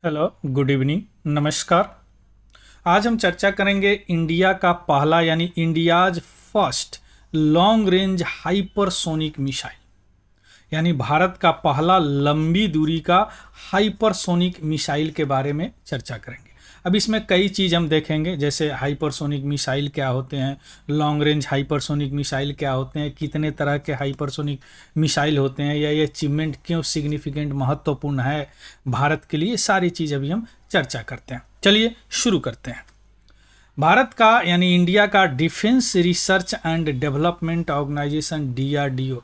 Hello, good evening, नमस्कार। आज हम चर्चा करेंगे इंडिया का पहला यानी India's first long range hypersonic missile यानी भारत का पहला लंबी दूरी का हाइपरसोनिक मिसाइल के बारे में चर्चा करेंगे। अब इसमें कई चीज़ हम देखेंगे, जैसे हाइपरसोनिक मिसाइल क्या होते हैं, लॉन्ग रेंज हाइपरसोनिक मिसाइल क्या होते हैं, कितने तरह के हाइपरसोनिक मिसाइल होते हैं, या ये अचीवमेंट क्यों सिग्निफिकेंट महत्वपूर्ण है भारत के लिए, सारी चीज़ अभी हम चर्चा करते हैं। चलिए शुरू करते हैं। भारत का यानी इंडिया का defence research and development organisation DRDO,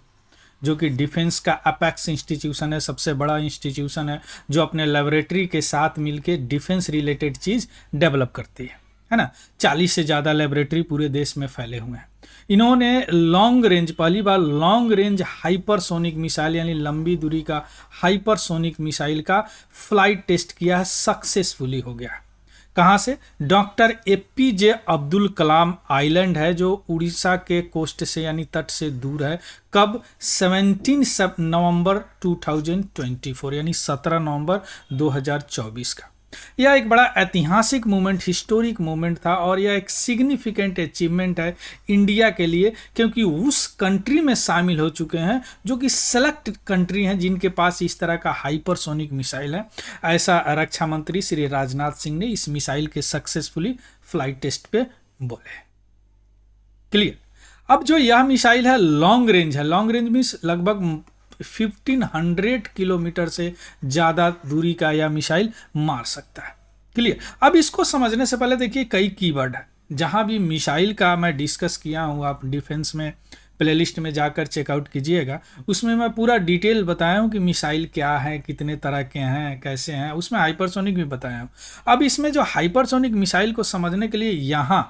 जो कि डिफेंस का अपेक्स इंस्टीट्यूशन है, सबसे बड़ा इंस्टीट्यूशन है जो अपने लेबोरेटरी के साथ मिलके डिफेंस रिलेटेड चीज़ डेवलप करती है ना। 40 से ज़्यादा लेबोरेटरी पूरे देश में फैले हुए हैं। इन्होंने लॉन्ग रेंज, पहली बार लॉन्ग रेंज हाइपरसोनिक मिसाइल यानी लंबी दूरी का हाइपरसोनिक मिसाइल का फ्लाइट टेस्ट किया है, सक्सेसफुली हो गया। कहाँ से? Doctor APJ Abdul Kalam island है जो उड़ीसा के कोस्ट से यानी तट से दूर है। कब? 17 नवंबर 2024 यानी 17 नवंबर 2024 का। यह एक बड़ा ऐतिहासिक मूवमेंट, हिस्टोरिक मूवमेंट था और यह एक सिग्निफिकेंट अचीवमेंट है इंडिया के लिए, क्योंकि उस कंट्री में शामिल हो चुके हैं जो कि सेलेक्ट कंट्री हैं जिनके पास इस तरह का हाइपरसोनिक मिसाइल है। ऐसा रक्षा मंत्री श्री राजनाथ सिंह ने इस मिसाइल के सक्सेसफुली फ्लाइट टेस्ट पे बोले। क्लियर। अब जो यह मिसाइल है लॉन्ग रेंज है, लॉन्ग रेंज मीन्स लगभग 1500 किलोमीटर से ज़्यादा दूरी का यह मिसाइल मार सकता है। क्लियर। अब इसको समझने से पहले देखिए कई कीवर्ड है। जहां भी मिसाइल का मैं डिस्कस किया हूं, आप डिफेंस में प्लेलिस्ट में जाकर चेकआउट कीजिएगा, उसमें मैं पूरा डिटेल बताया हूं कि मिसाइल क्या है, कितने तरह के हैं, कैसे हैं, उसमें हाइपरसोनिक भी बताया हूं। अब इसमें जो हाइपरसोनिक मिसाइल को समझने के लिए यहाँ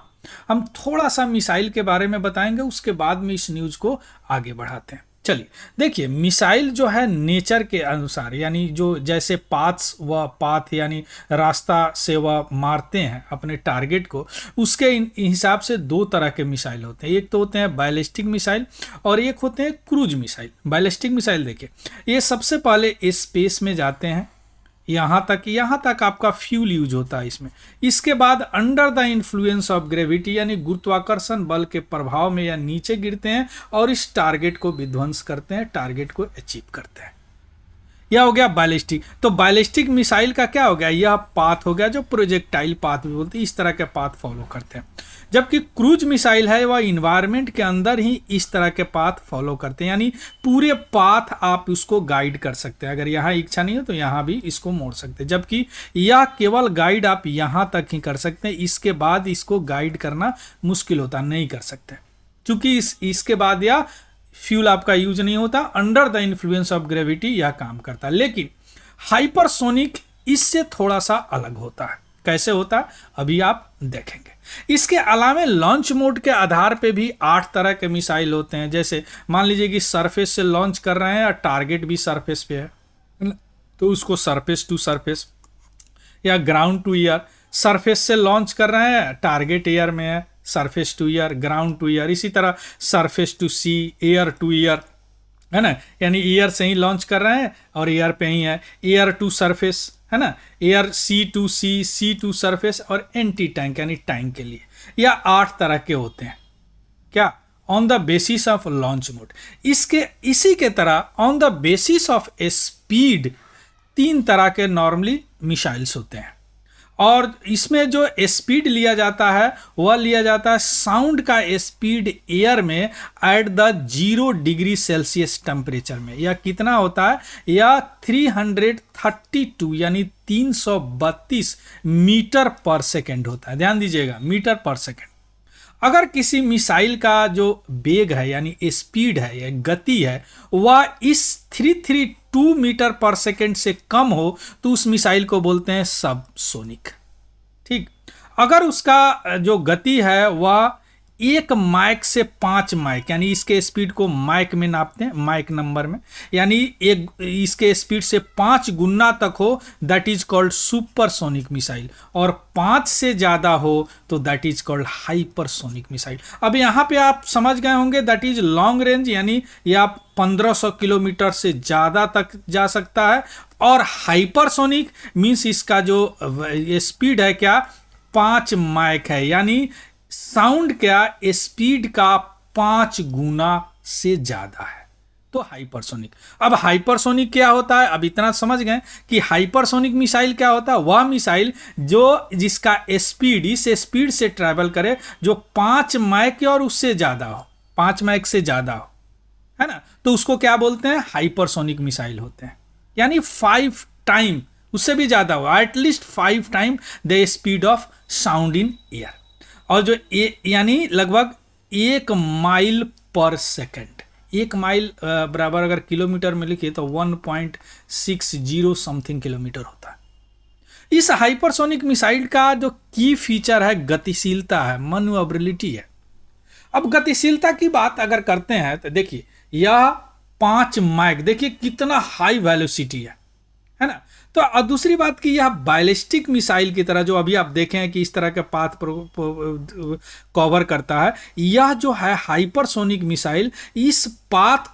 हम थोड़ा सा मिसाइल के बारे में बताएंगे, उसके बाद में इस न्यूज़ को आगे बढ़ाते हैं। चलिए देखिए, मिसाइल जो है नेचर के अनुसार यानी जो जैसे पाथ यानी रास्ता से वह मारते हैं अपने टारगेट को, उसके हिसाब से दो तरह के मिसाइल होते हैं। एक तो होते हैं बैलिस्टिक मिसाइल और एक होते हैं क्रूज मिसाइल। बैलिस्टिक मिसाइल देखिए, ये सबसे पहले स्पेस में जाते हैं, यहाँ तक आपका फ्यूल यूज होता है इसमें। इसके बाद under the influence of gravity यानी गुरुत्वाकर्षण बल के प्रभाव में या नीचे गिरते हैं और इस टारगेट को विध्वंस करते हैं, टारगेट को अचीव करते हैं। यह हो गया बैलिस्टिक। तो बैलिस्टिक मिसाइल का क्या हो गया? यह पाथ हो गया जो प्रोजेक्टाइल पाथ भी बोलते हैं, इस तरह के पाथ फॉलो करते हैं। जबकि क्रूज मिसाइल है वह इन्वायरमेंट के अंदर ही इस तरह के पाथ फॉलो करते हैं, यानी पूरे पाथ आप उसको गाइड कर सकते हैं। अगर यहाँ इच्छा नहीं है तो यहाँ भी इसको मोड़ सकते हैं, जबकि यह केवल गाइड आप यहाँ तक ही कर सकते हैं, इसके बाद इसको गाइड करना मुश्किल होता, नहीं कर सकते, क्योंकि इसके बाद यह फ्यूल आपका यूज नहीं होता। Under the influence of gravity यह काम करता है। लेकिन हाइपरसोनिक इससे थोड़ा सा अलग होता है। कैसे होता है अभी आप देखेंगे। इसके अलावा लॉन्च मोड के आधार पे भी 8 तरह के मिसाइल होते हैं। जैसे मान लीजिए कि सरफेस से लॉन्च कर रहे हैं और टारगेट भी सरफेस पे है तो उसको सरफेस टू सरफेस, या ग्राउंड टू एयर, सरफेस से लॉन्च कर रहे हैं टारगेट एयर में है, surface to air, ground to air. इसी तरह surface to sea, air to air, है ना, यानी एयर से ही लॉन्च कर रहे हैं और एयर पे ही है। एयर टू सरफेस, है ना, air sea to sea, sea to surface, और एंटी टैंक यानी टैंक के लिए। यह 8 तरह के होते हैं। क्या? On the basis of launch mode. इसी के तरह on the basis of speed 3 तरह के नॉर्मली मिसाइल्स होते हैं, और इसमें जो स्पीड लिया जाता है वह लिया जाता है साउंड का स्पीड एयर में at the 0 degree Celsius temperature में। यह कितना होता है? यह 332 यानी 332 मीटर पर सेकेंड होता है। ध्यान दीजिएगा, मीटर पर सेकेंड। अगर किसी मिसाइल का जो वेग है यानी स्पीड है या गति है वह इस 332 मीटर पर सेकेंड से कम हो तो उस मिसाइल को बोलते हैं सबसोनिक। ठीक। अगर उसका जो गति है वह 1 माइक से 5 माइक यानी इसके स्पीड को माइक में नापते हैं, माइक नंबर में, यानी एक इसके स्पीड से 5 गुना तक हो, that is called supersonic missile, और 5 से ज़्यादा हो तो that is called hypersonic missile. अब यहाँ पे आप समझ गए होंगे दैट इज लॉन्ग रेंज, यानी यह 1500 किलोमीटर से ज़्यादा तक जा सकता है, और हाइपरसोनिक मीन्स इसका जो स्पीड है क्या 5 मैक है, यानी साउंड क्या स्पीड का 5 गुना से ज्यादा है, तो हाइपरसोनिक। अब हाइपरसोनिक क्या होता है, अब इतना समझ गए कि हाइपरसोनिक मिसाइल क्या होता है, वह मिसाइल जो जिसका स्पीड इस स्पीड से ट्रैवल करे जो 5 मैक और उससे ज्यादा हो, 5 मैक से ज्यादा हो, है ना, तो उसको क्या बोलते हैं, हाइपरसोनिक मिसाइल होते हैं। यानी 5 टाइम, उससे भी ज्यादा हो, at least 5 time the speed of sound in air, और जो यानी लगभग 1 माइल पर सेकेंड। 1 माइल बराबर अगर किलोमीटर में लिखिए तो 1.60 समथिंग किलोमीटर होता है। इस हाइपरसोनिक मिसाइल का जो की फीचर है गतिशीलता है, मैन्यूवरेबिलिटी है। अब गतिशीलता की बात अगर करते हैं तो देखिए यह 5 मैक, देखिए कितना हाई वेलोसिटी है ना। तो दूसरी बात कि यह बैलिस्टिक मिसाइल की तरह जो अभी आप देखें कि इस तरह के पाथ कवर करता है, यह जो है हाइपरसोनिक मिसाइल इस पाथ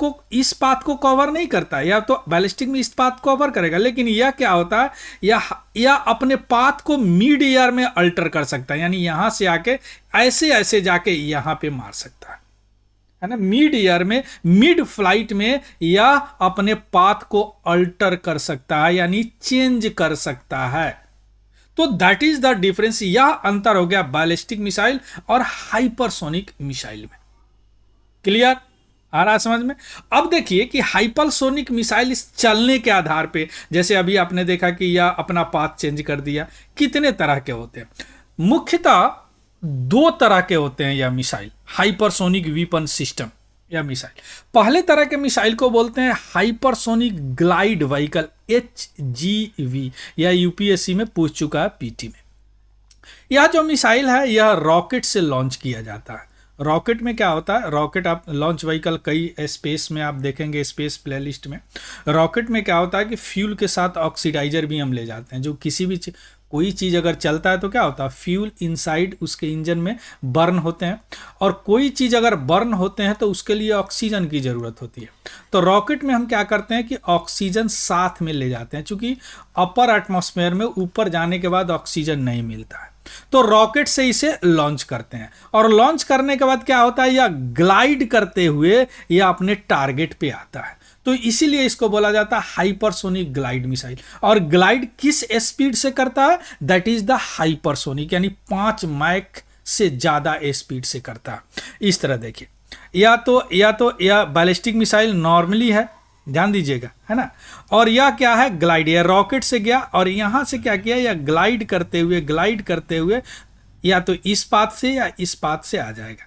को कवर नहीं करता। यह तो बैलिस्टिक में इस पाथ को कवर करेगा, लेकिन यह क्या होता है, यह अपने पाथ को मिड एयर में अल्टर कर सकता है, यानी यहां से आके ऐसे जाके यहां पे मार सकता है ना, मिड एयर में, मिड फ्लाइट में यह अपने पाथ को अल्टर कर सकता है, यानी चेंज कर सकता है। तो दैट इज द डिफरेंस, यह अंतर हो गया बैलिस्टिक मिसाइल और हाइपरसोनिक मिसाइल में। क्लियर आ रहा समझ में। अब देखिए कि हाइपरसोनिक मिसाइल इस चलने के आधार पे, जैसे अभी आपने देखा कि यह अपना पाथ चेंज कर दिया, कितने तरह के होते हैं, मुख्यतः 2 तरह के होते हैं यह मिसाइल, हाइपरसोनिक वीपन सिस्टम या मिसाइल। पहले तरह के मिसाइल को बोलते हैं हाइपरसोनिक ग्लाइड व्हीकल, HGV, या यूपीएससी में पूछ चुका है पीटी में। यह जो मिसाइल है यह रॉकेट से लॉन्च किया जाता है। रॉकेट में क्या होता है, रॉकेट आप लॉन्च व्हीकल कई स्पेस में आप देखेंगे, स्पेस प्लेलिस्ट में रॉकेट में क्या होता है कि फ्यूल के साथ ऑक्सीडाइजर भी हम ले जाते हैं। जो किसी भी कोई चीज़ अगर चलता है तो क्या होता है, फ्यूल इनसाइड उसके इंजन में बर्न होते हैं, और कोई चीज़ अगर बर्न होते हैं तो उसके लिए ऑक्सीजन की ज़रूरत होती है। तो रॉकेट में हम क्या करते हैं कि ऑक्सीजन साथ में ले जाते हैं, चूंकि अपर एटमॉस्फेयर में ऊपर जाने के बाद ऑक्सीजन नहीं मिलता है, तो रॉकेट से इसे लॉन्च करते हैं। और लॉन्च करने के बाद क्या होता है, यह ग्लाइड करते हुए यह अपने टारगेट पे आता है, तो इसीलिए इसको बोला जाता है हाइपरसोनिक ग्लाइड मिसाइल। और ग्लाइड किस स्पीड से करता है, दैट इज द हाइपरसोनिक, यानी 5 मैक से ज्यादा स्पीड से करता है। इस तरह देखिए, या तो बैलिस्टिक मिसाइल नॉर्मली है, ध्यान दीजिएगा, है ना, और यह क्या है, ग्लाइड, या रॉकेट से गया और यहां से क्या किया, या ग्लाइड करते हुए या तो इस पाथ से या इस पाथ से आ जाएगा,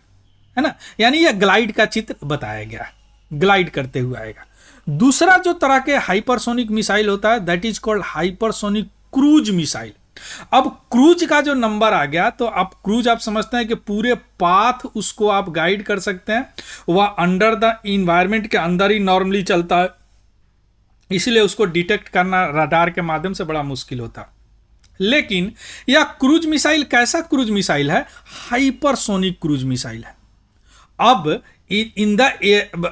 है ना, यानी यह ग्लाइड का चित्र बताया गया, ग्लाइड करते हुए आएगा। दूसरा जो तरह के हाइपरसोनिक मिसाइल होता है that is called hypersonic cruise missile. अब क्रूज का जो नंबर आ गया, तो अब क्रूज आप समझते हैं कि पूरे पाथ उसको आप गाइड कर सकते हैं, वह अंडर द इन्वायरमेंट के अंदर ही नॉर्मली चलता है, इसलिए उसको डिटेक्ट करना रडार के माध्यम से बड़ा मुश्किल होता है। लेकिन यह क्रूज मिसाइल कैसा क्रूज मिसाइल है, हाइपरसोनिक क्रूज मिसाइल है। अब in the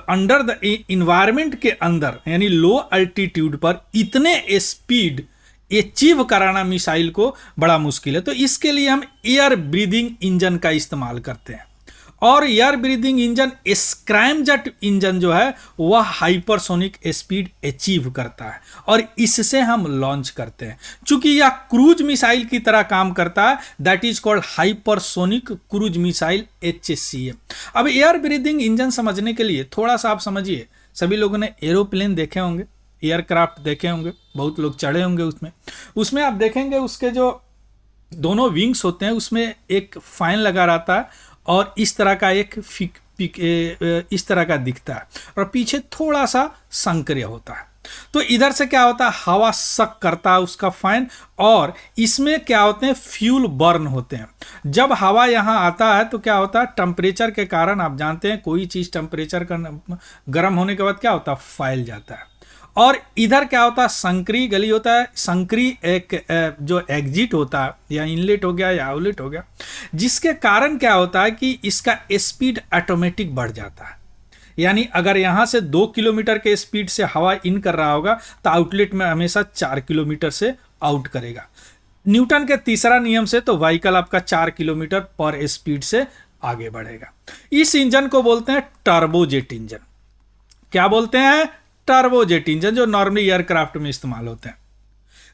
under the environment के अंदर, यानी लो अल्टीट्यूड पर इतने स्पीड अचीव कराना मिसाइल को बड़ा मुश्किल है, तो इसके लिए हम एयर ब्रीदिंग इंजन का इस्तेमाल करते हैं। और air breathing engine, scramjet engine जो है वह हाइपरसोनिक स्पीड अचीव करता है और इससे हम लॉन्च करते हैं। चूंकि यह क्रूज मिसाइल की तरह काम करता है, that is called hypersonic cruise missile, HCM। अब एयर ब्रीदिंग इंजन समझने के लिए थोड़ा सा आप समझिए, सभी लोगों ने एरोप्लेन देखे होंगे, एयरक्राफ्ट देखे होंगे, बहुत लोग चढ़े होंगे उसमें आप देखेंगे उसके जो दोनों विंग्स होते हैं उसमें एक फैन लगा रहता है और इस तरह का इस तरह का दिखता है और पीछे थोड़ा सा संक्रिय होता है। तो इधर से क्या होता है, हवा सक करता है उसका फैन, और इसमें क्या होते हैं, फ्यूल बर्न होते हैं। जब हवा यहाँ आता है तो क्या होता है, टेम्परेचर के कारण, आप जानते हैं कोई चीज़ टेम्परेचर का गर्म होने के बाद क्या होता है, फैल जाता है। और इधर क्या होता है, संक्री गली होता है, संक्री एक जो एग्जिट होता है, या इनलेट हो गया या आउटलेट हो गया, जिसके कारण क्या होता है कि इसका स्पीड ऑटोमेटिक बढ़ जाता है। यानी अगर यहाँ से 2 किलोमीटर के स्पीड से हवा इन कर रहा होगा तो आउटलेट में हमेशा 4 किलोमीटर से आउट करेगा। न्यूटन के तीसरा नियम से तो व्हीकल आपका 4 किलोमीटर पर स्पीड से आगे बढ़ेगा। इस इंजन को बोलते हैं टर्बोजेट इंजन। क्या बोलते हैं? टर्बोजेट इंजन, जो नॉर्मली एयरक्राफ्ट में इस्तेमाल होते हैं।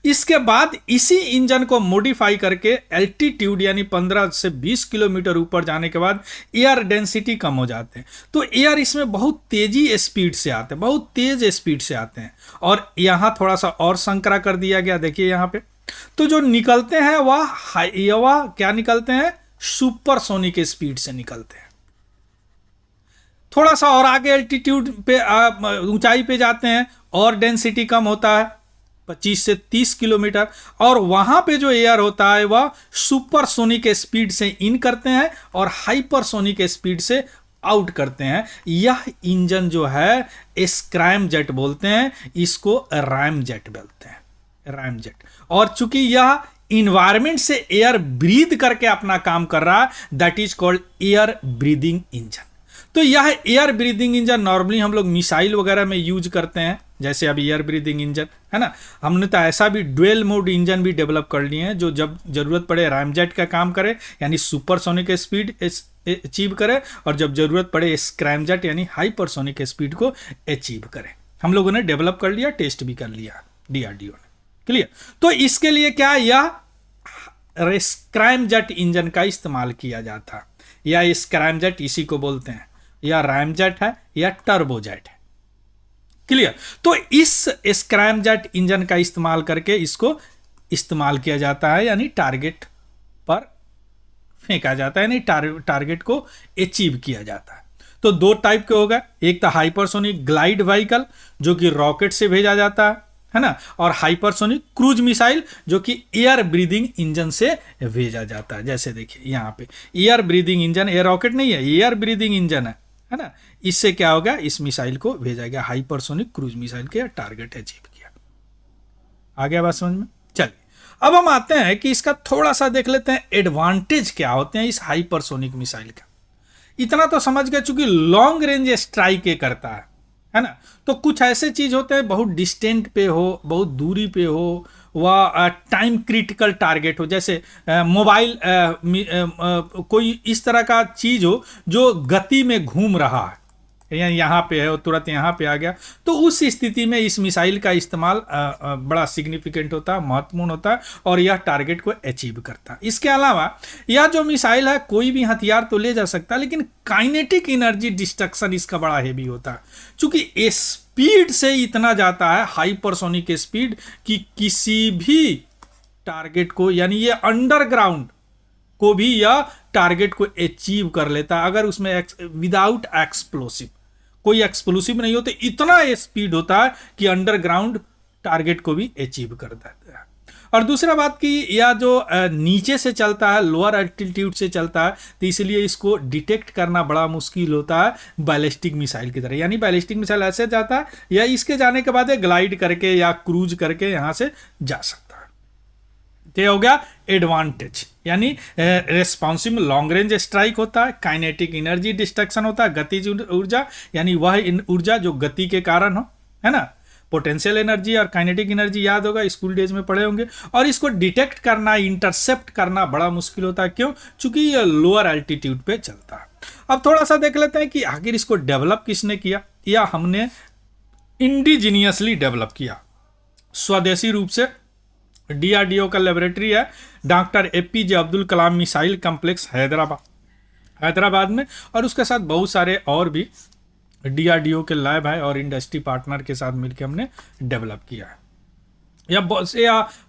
इसके बाद इसी इंजन को मॉडिफाई करके एल्टीट्यूड यानी 15 से 20 किलोमीटर ऊपर जाने के बाद एयर डेंसिटी कम हो जाते हैं, तो एयर इसमें बहुत तेजी स्पीड से आते हैं, बहुत तेज स्पीड से आते हैं। और यहाँ थोड़ा सा और संकरा कर दिया गया, देखिए यहाँ पे, तो जो निकलते हैं वह क्या निकलते हैं? सुपरसोनिक स्पीड से निकलते हैं। थोड़ा सा और आगे एल्टीट्यूड पे ऊंचाई पे जाते हैं और डेंसिटी कम होता है 25 से 30 किलोमीटर, और वहां पे जो एयर होता है वह सुपरसोनिक स्पीड से इन करते हैं और हाइपरसोनिक स्पीड से आउट करते हैं। यह इंजन जो है स्क्रैम जेट बोलते हैं, इसको रैम जेट बोलते हैं, रैम जेट। और चूंकि यह इन्वायरमेंट से एयर ब्रीद करके अपना काम कर रहा है, that is called air breathing engine. तो यह एयर ब्रीदिंग इंजन नॉर्मली हम लोग मिसाइल वगैरह में यूज करते हैं, जैसे अभी एयर ब्रीदिंग इंजन है ना। हमने तो ऐसा भी ड्यूल मोड इंजन भी डेवलप कर लिए हैं जो जब जरूरत पड़े रैमजेट का काम करे यानी सुपरसोनिक स्पीड अचीव करे, और जब जरूरत पड़े स्क्रैमजेट यानी हाइपरसोनिक स्पीड को अचीव करे। हम लोगों ने डेवलप कर लिया, टेस्ट भी कर लिया डीआरडीओ ने। क्लियर? तो इसके लिए क्या यह स्क्रैमजेट इंजन का इस्तेमाल किया जाता है, या स्क्रैमजेट इसी को बोलते हैं, या रैमजेट है या टर्बोजेट है। क्लियर? तो इस स्क्रैमजेट इंजन का इस्तेमाल करके इसको इस्तेमाल किया जाता है, यानी टारगेट पर फेंका जाता है, यानी टारगेट को अचीव किया जाता है। तो दो टाइप के होगा, एक तो हाइपरसोनिक ग्लाइड व्हीकल जो कि रॉकेट से भेजा जाता है ना, और हाइपरसोनिक क्रूज मिसाइल जो कि एयर ब्रीदिंग इंजन से भेजा जाता है। जैसे देखिए यहाँ पे air breathing engine, air rocket नहीं है, एयर ब्रीदिंग इंजन है ना। इससे क्या होगा, इस मिसाइल को भेजा गया हाइपरसोनिक क्रूज मिसाइल के टारगेट अचीव किया। आ गया बात समझ में? चलिए अब हम आते हैं कि इसका थोड़ा सा देख लेते हैं एडवांटेज क्या होते हैं इस हाइपरसोनिक मिसाइल का। इतना तो समझ गए, चूंकि लॉन्ग रेंज स्ट्राइक करता है ना, तो कुछ ऐसे चीज होते हैं बहुत डिस्टेंट पे हो, बहुत दूरी पे हो, वह टाइम क्रिटिकल टारगेट हो, जैसे मोबाइल कोई इस तरह का चीज हो जो गति में घूम रहा है, यहाँ पे है और तुरंत यहाँ पे आ गया, तो उस स्थिति में इस मिसाइल का इस्तेमाल बड़ा सिग्निफिकेंट होता है, महत्वपूर्ण होता है, और यह टारगेट को अचीव करता है। इसके अलावा यह जो मिसाइल है कोई भी हथियार तो ले जा सकता है, लेकिन काइनेटिक एनर्जी डिस्ट्रक्शन इसका बड़ा हेवी होता है, चूंकि स्पीड से इतना जाता है, हाइपरसोनिक स्पीड, कि किसी भी टारगेट को, यानी ये अंडरग्राउंड को भी यह टारगेट को अचीव कर लेता है, अगर उसमें विदाउट एक्सप्लोसिव, कोई एक्सप्लोसिव नहीं होते, इतना स्पीड होता है कि अंडरग्राउंड टारगेट को भी अचीव कर देता है। और दूसरा बात कि यह जो नीचे से चलता है, लोअर एल्टीट्यूड से चलता है, तो इसलिए इसको डिटेक्ट करना बड़ा मुश्किल होता है बैलिस्टिक मिसाइल की तरह। यानी बैलिस्टिक मिसाइल ऐसे जाता है या इसके जाने के बाद ग्लाइड करके या क्रूज करके यहां से जा सकता है। ये हो गया एडवांटेज, यानी रेस्पॉन्सिव लॉन्ग रेंज स्ट्राइक होता है, काइनेटिक एनर्जी डिस्ट्रक्शन होता है, गतिज ऊर्जा, यानी वह ऊर्जा जो गति के कारण हो, है ना। पोटेंशियल एनर्जी और काइनेटिक एनर्जी याद होगा, स्कूल डेज में पढ़े होंगे। और इसको डिटेक्ट करना, इंटरसेप्ट करना बड़ा मुश्किल होता है, क्यों? चूंकि ये लोअर एल्टीट्यूड पे चलता है। अब थोड़ा सा देख लेते हैं कि आखिर इसको डेवलप किसने किया, या हमने इंडिजीनियसली डेवलप किया, स्वदेशी रूप से। डीआरडीओ का लेबोरेटरी है doctor APJ Abdul Kalam missile complex Hyderabad में, और उसके साथ बहुत सारे और भी डीआरडीओ के लैब है और इंडस्ट्री पार्टनर के साथ मिलकर हमने डेवलप किया है। या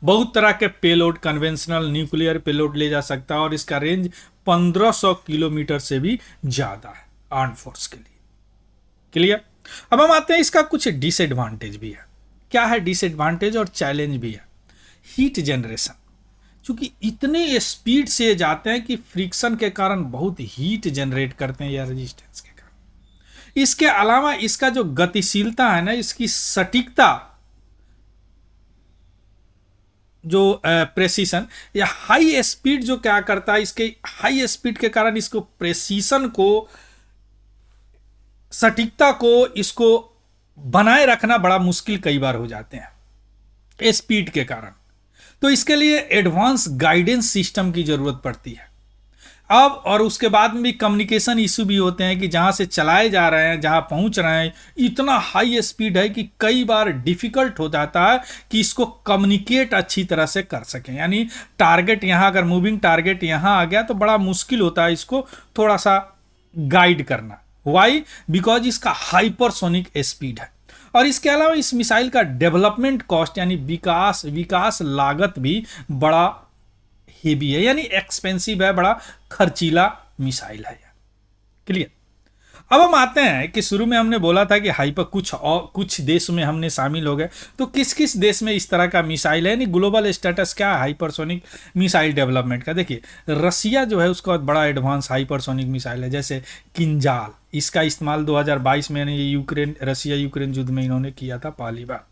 बहुत तरह के पेलोड, कन्वेंशनल न्यूक्लियर पेलोड ले जा सकता है, और इसका रेंज 1500 किलोमीटर से भी ज्यादा है आर्म फोर्स के लिए। क्लियर? अब हम आते हैं, इसका कुछ डिसएडवांटेज भी है। क्या है डिसएडवांटेज और चैलेंज भी है? हीट जनरेशन, क्योंकि इतने स्पीड से जाते हैं कि फ्रिक्शन के कारण बहुत हीट जनरेट करते हैं या रेजिस्टेंस के कारण। इसके अलावा इसका जो गतिशीलता है ना, इसकी सटीकता, जो प्रेसिशन या हाई स्पीड जो क्या करता है, इसके हाई स्पीड के कारण इसको प्रेसिशन को सटीकता को इसको बनाए रखना बड़ा मुश्किल कई बार हो जाते हैं स्पीड के कारण। तो इसके लिए एडवांस गाइडेंस सिस्टम की जरूरत पड़ती है। अब और उसके बाद में भी कम्युनिकेशन इशू भी होते हैं कि जहाँ से चलाए जा रहे हैं, जहाँ पहुँच रहे हैं, इतना हाई स्पीड है कि कई बार डिफ़िकल्ट हो जाता है कि इसको कम्युनिकेट अच्छी तरह से कर सकें। यानी टारगेट यहाँ, अगर मूविंग टारगेट यहाँ आ गया तो बड़ा मुश्किल होता है इसको थोड़ा सा गाइड करना। वाई? बिकॉज इसका हाइपरसोनिक स्पीड है। और इसके अलावा इस मिसाइल का डेवलपमेंट कॉस्ट यानी विकास लागत भी बड़ा हेवी है, यानी एक्सपेंसिव है, बड़ा खर्चीला मिसाइल है। क्लियर? अब हम आते हैं कि शुरू में हमने बोला था कि हाइपर कुछ देश में हमने शामिल हो गए, तो किस किस देश में इस तरह का मिसाइल है, यानी ग्लोबल स्टेटस क्या है हाइपरसोनिक मिसाइल डेवलपमेंट का। देखिए रसिया जो है उसका बड़ा एडवांस हाइपरसोनिक मिसाइल है, जैसे किंजाल, इसका इस्तेमाल 2022 में यानी रसिया यूक्रेन युद्ध में इन्होंने किया था पहली बार।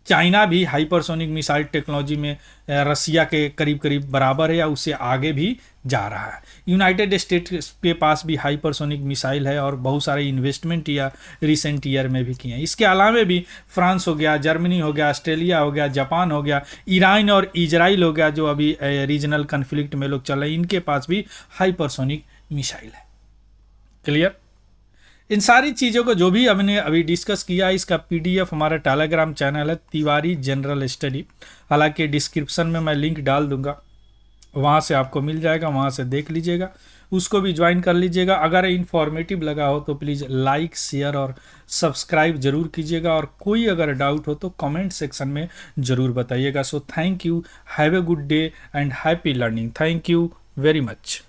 चाइना भी हाइपरसोनिक मिसाइल टेक्नोलॉजी में रसिया के करीब करीब बराबर है या उससे आगे भी जा रहा है। यूनाइटेड स्टेट्स के पास भी हाइपरसोनिक मिसाइल है और बहुत सारे इन्वेस्टमेंट या रिसेंट ईयर में भी किए हैं। इसके अलावा भी फ्रांस हो गया, जर्मनी हो गया, ऑस्ट्रेलिया हो गया, जापान हो गया, ईरान और इजराइल हो गया, जो अभी रीजनल कन्फ्लिक्ट में लोग चल रहे हैं, इनके पास भी हाइपरसोनिक मिसाइल है। क्लियर? इन सारी चीज़ों को जो भी हमने अभी डिस्कस किया, इसका पीडीएफ हमारा टेलीग्राम चैनल है तिवारी जनरल स्टडी, हालांकि डिस्क्रिप्शन में मैं लिंक डाल दूंगा, वहाँ से आपको मिल जाएगा, वहाँ से देख लीजिएगा, उसको भी ज्वाइन कर लीजिएगा। अगर इन्फॉर्मेटिव लगा हो तो प्लीज़ लाइक, शेयर और सब्सक्राइब जरूर कीजिएगा, और कोई अगर डाउट हो तो कमेंट सेक्शन में ज़रूर बताइएगा। So thank you, have a good day and happy learning. Thank you very much.